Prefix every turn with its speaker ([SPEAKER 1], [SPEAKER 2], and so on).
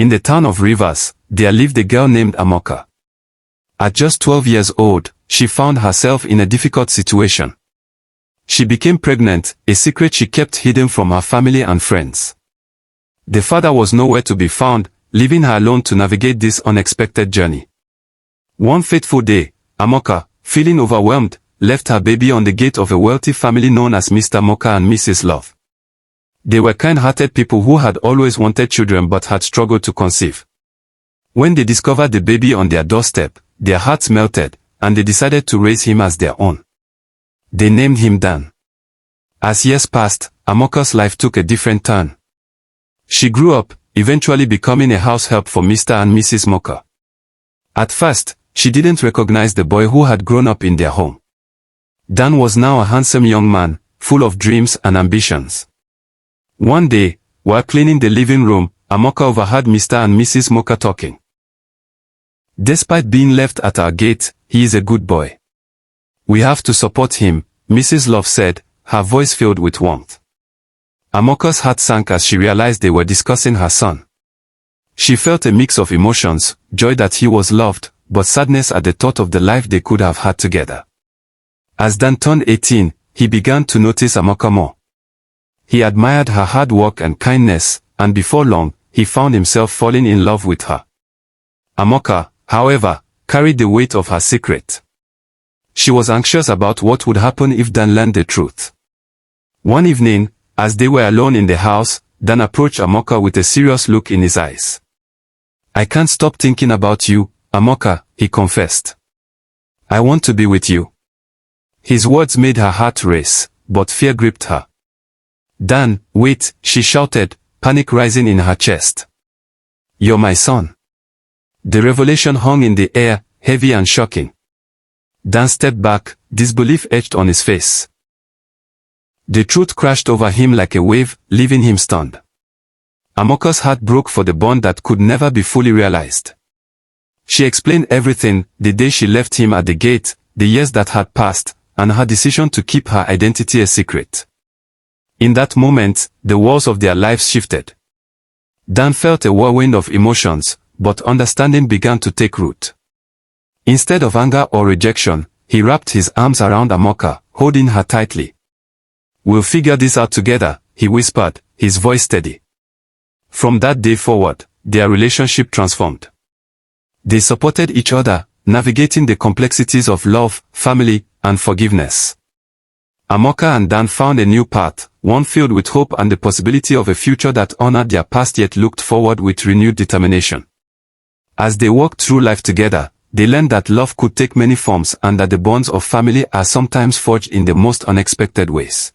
[SPEAKER 1] In the town of Rivers, there lived a girl named Amoka. At just 12 years old, she found herself in a difficult situation. She became pregnant, a secret she kept hidden from her family and friends. The father was nowhere to be found, leaving her alone to navigate this unexpected journey. One fateful day, Amoka, feeling overwhelmed, left her baby on the gate of a wealthy family known as Mr. Moka and Mrs. Love. They were kind-hearted people who had always wanted children but had struggled to conceive. When they discovered the baby on their doorstep, their hearts melted, and they decided to raise him as their own. They named him Dan. As years passed, Amoka's life took a different turn. She grew up, eventually becoming a house help for Mr. and Mrs. Moka. At first, she didn't recognize the boy who had grown up in their home. Dan was now a handsome young man, full of dreams and ambitions. One day, while cleaning the living room, Amoka overheard Mr. and Mrs. Moka talking. "Despite being left at our gate, he is a good boy. We have to support him," Mrs. Love said, her voice filled with warmth. Amoka's heart sank as she realized they were discussing her son. She felt a mix of emotions, joy that he was loved, but sadness at the thought of the life they could have had together. As Dan turned 18, he began to notice Amoka more. He admired her hard work and kindness, and before long, he found himself falling in love with her. Amoka, however, carried the weight of her secret. She was anxious about what would happen if Dan learned the truth. One evening, as they were alone in the house, Dan approached Amoka with a serious look in his eyes. "I can't stop thinking about you, Amoka," he confessed. "I want to be with you." His words made her heart race, but fear gripped her. "Dan, wait," she shouted, panic rising in her chest. "You're my son." The revelation hung in the air, heavy and shocking. Dan stepped back, disbelief etched on his face. The truth crashed over him like a wave, leaving him stunned. Amoka's heart broke for the bond that could never be fully realized. She explained everything, the day she left him at the gate, the years that had passed, and her decision to keep her identity a secret. In that moment, the walls of their lives shifted. Dan felt a whirlwind of emotions, but understanding began to take root. Instead of anger or rejection, he wrapped his arms around Amoka, holding her tightly. "We'll figure this out together," he whispered, his voice steady. From that day forward, their relationship transformed. They supported each other, navigating the complexities of love, family, and forgiveness. Amoka and Dan found a new path, one filled with hope and the possibility of a future that honored their past yet looked forward with renewed determination. As they walked through life together, they learned that love could take many forms and that the bonds of family are sometimes forged in the most unexpected ways.